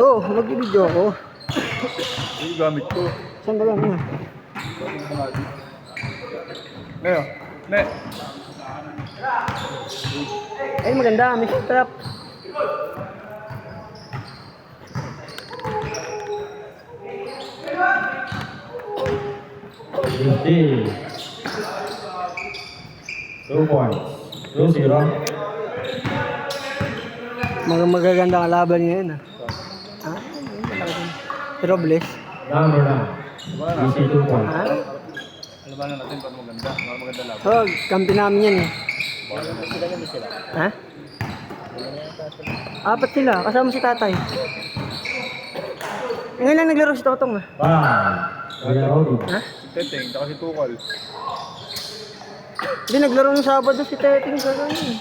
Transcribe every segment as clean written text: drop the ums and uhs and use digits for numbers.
Oh, mag-video ako. Yung gamit ko. Saan ba lang yun? Ngayon, ne. Ay, maganda. May strap. Fifty. 2 points. 2-0. Mga magaganda kalaban ngayon ah. Ha? Si Robles. Number 9. Easy 2 points. Ha? Alabanan natin para maganda. Para maganda laban. Oh, kampi namin yan eh. Ha? Apat sila. Kasama si tatay. Ngayon lang naglaro si Totong ah. 5. Kuya Rodi. Ha? Teteng, saka si Tukal. Hindi, naglaro ng Sabado si Teting sa ano eh.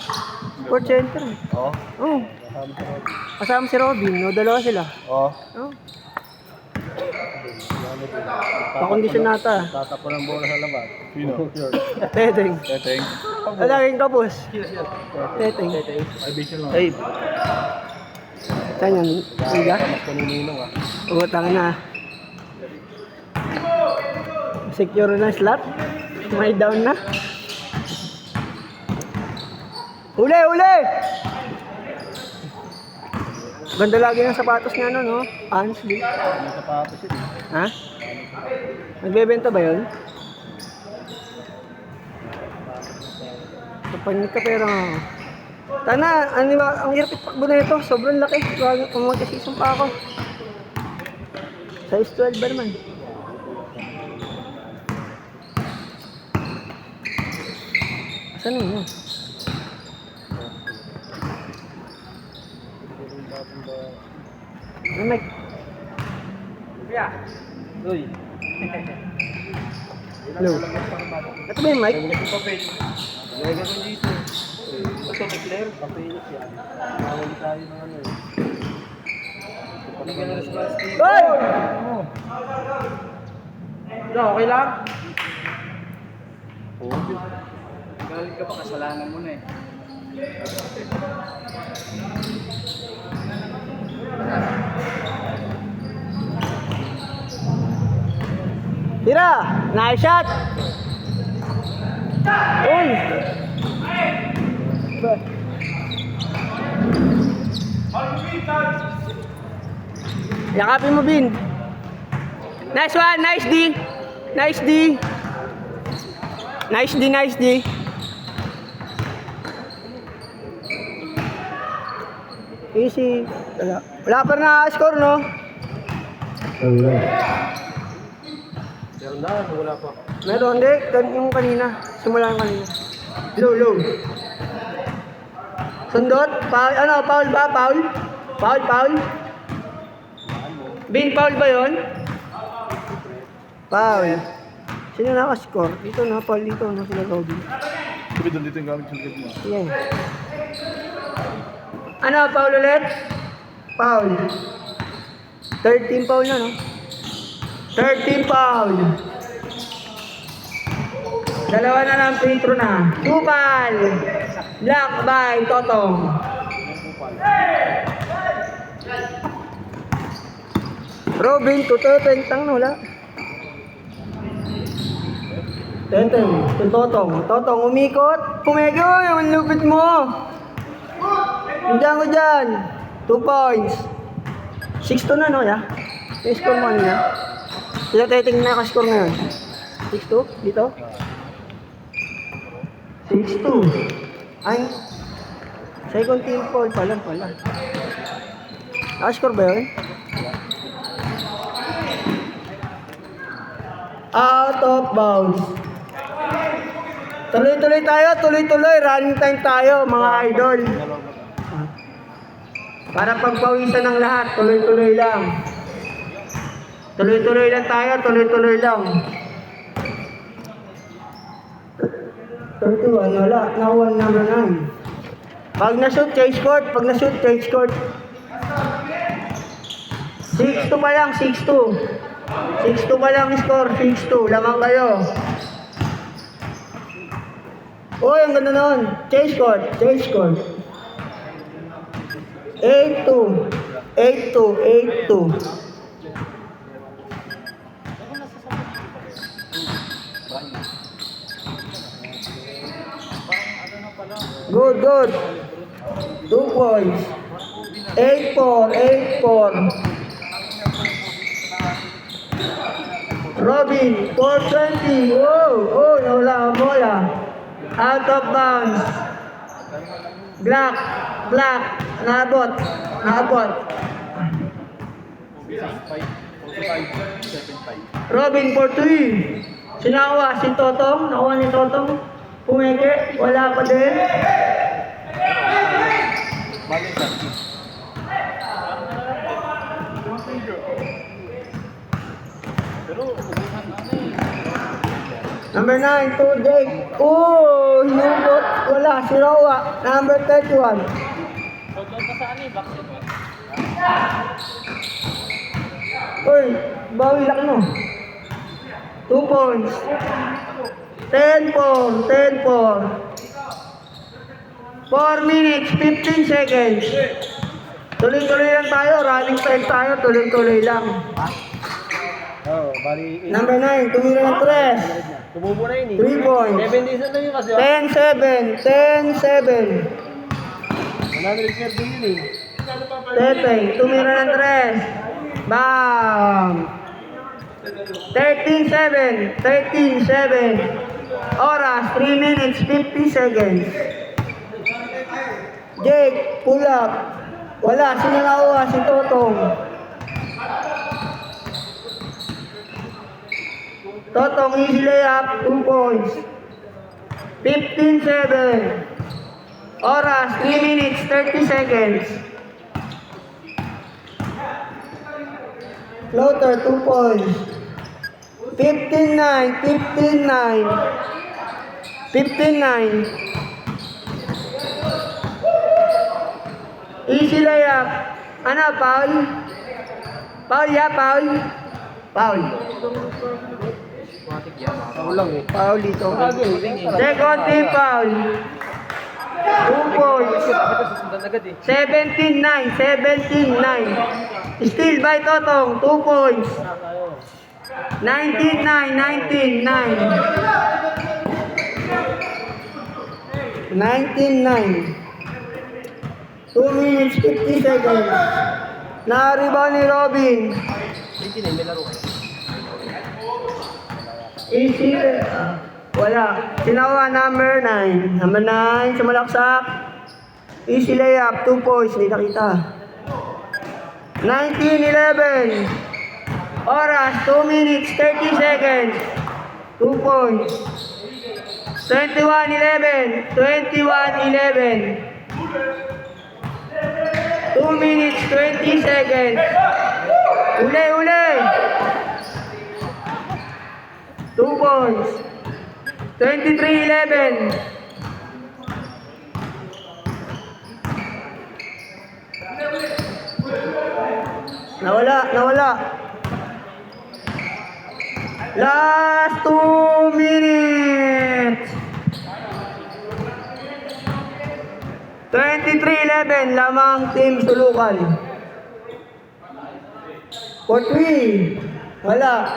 Sport Center eh. Oo. Oh. Kasama si Robin. No, dalawa sila. Oo. Oh. Pakondisyon nata. Tatapo ng bola sa labas. Sino? Teting. Teteng. Laging kapos. Teting. Ay. Saan yan? Liga? Mas panuninong ah. Utang na. Secure na slot. May down na. Uli! Uli! Ganda lagi ng sapatos niya no? Honestly. May sapatos yun. Ha? Nagbebenta ba yun? Kapanik ka pero... Tana, ano ba? Ang hirap itakbo na ito. Sobrang laki. Kung magkasisong pa ako. Size 12 ba naman? Saan mo? Ano, Mike? Kuya! Uy! Hello. Ito ba yung mic? Lagay ko dito. Ito may clear. Papilit yan. Nawali tayo ng ano eh. Panigyan na rin sa plastic. Hoy! Okay lang? Oo. Galit ka pa, kasalanan mo na eh. Tira! Nice shot! Uy! Yakapin mo, Bin. Nice one! Nice D! Nice D! Nice D! Nice D! Easy. Wala pa na score, no? Meron na, wala pa. Meron, hindi. Yung kanina. Simula yung kanina. Low, low. Sundot? Foul? Ano? Foul ba? Foul? Foul? Foul? Bin, foul ba yun? Foul. Sino naka-score? Dito na, foul dito. No, sila Robin. Sabi doon dito yung gamit sa likod mo. Yeah. Ano? Foul ulit? Foul. 13 foul na, no? 13 foul. Dalawa na lang free throw na. Tupal. Block by Totong. Robin to Teteng. Tang na wala. Teteng. To Totong. Totong umikot. Pumego. Yung lupit mo. Diyan ko dyan. 2 points. 6-2 na, no? Ya? Yung score mo niya. Sila Teteng nakascore ngayon. 6-2? Dito? 6-2. Ay. Second team foul pala. Nakascore ba yun? Out of bounds. Tuloy-tuloy tayo. Tuloy-tuloy. Running time tayo, mga idol. Para pagpawisan ng lahat. Tuloy-tuloy lang. Tuloy-tuloy lang tayo. Tuloy-tuloy lang. 31, wala. Nakuha number 9. Pag na-shoot, change court. Pag na-shoot, change court. 6-2 pa lang, 6-2. 6-2 pa lang score, 6-2. Lamang kayo. Uy, ang ganda nun. Change court, change court. 8-2. 8-2. Good. 2 points. 8-4. Robin, 420. Oh, nawala ang bola. Out of bounds. Black. Naabot. 45-75. Robin, 4-3. Sinawa si Totong. Nakuha ni Totong. Pumeke. Wala pa din. Bali sa pero ubuhan na Number 9, 2 Jake. Oh, hinubot. Wala, si Rowa. Number 31. Uy, bawi lang no. 2 points. 10-4. 4 minutes, 15 seconds. Tuloy-tuloy lang tayo. Running time tayo. Tuloy-tuloy lang. bali Number 9, tumira ng 3. tumubo na yun 3 points. 7 days na yun kasi 10-7. reserve din yun Tepeng, tumira ng 3. Bam! 13-7. Oras, 3 minutes, 50 seconds. Jake, pull up. Wala, sinangawa si Totong. Totong, easy layup, 2 points. 15-7. Oras, 3 minutes, 30 seconds. Floater, 2 points. 15-9. Easy layup. Ano, foul? Foul. lang Foul dito. Second team foul. 2 points. 17-9. Still by Totong. 2 points. 19-9. 2 minutes, 50 seconds. Na-rebound ni Robin. Easy. Wala. Sinawa number 9. Number 9 sa malaksak. Easy layup. 2 points. Hindi nakita. 19-11. Oras. 2 minutes, 30 seconds. 2 points. 21-11. 2 minutes, 20 seconds. Uli. 2 points. 23-11. Nawala. Last 2 minutes. 23-11, lamang team Sulukan. 4-3. Wala.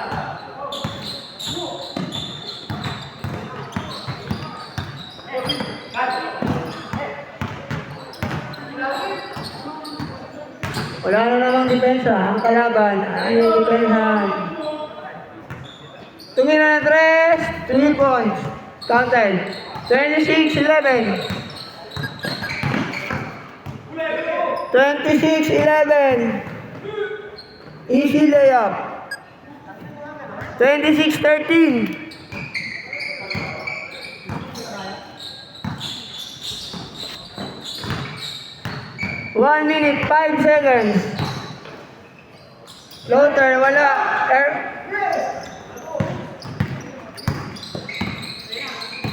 Wala na namang depensa. Ang kalaban ay depensahan. Tumira na 3 points. Counted. 26-11. 26-11. Easy layup. 26-13. One minute, 5 seconds. Floater, wala.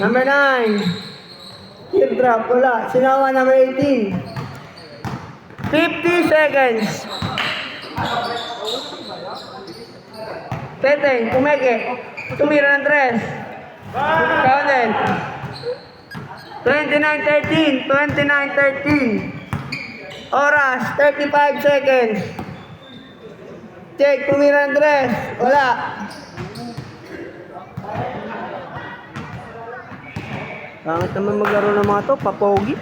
Number 9. Teardrop, wala. Sinawa number 18. 50 seconds. Teteng, pumeke. Tumira ng 3. Counted. 29-13. Oras, 35 seconds. Check, tumira ng dress. Wala. Bakit naman maglaro ng mga to? Papogi.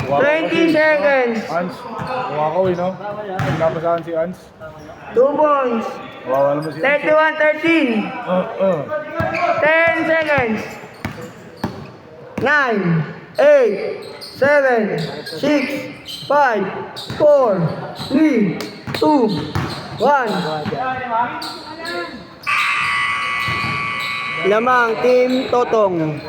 20 seconds. Ans, kumakawin, no? Pinapasahan si Ans. 2 points. Kawawa naman si Ans. 31-13. 10 seconds. 9, 8, 7, 6, 5, 4, 3, 2, 1. Lamang, Team Totong.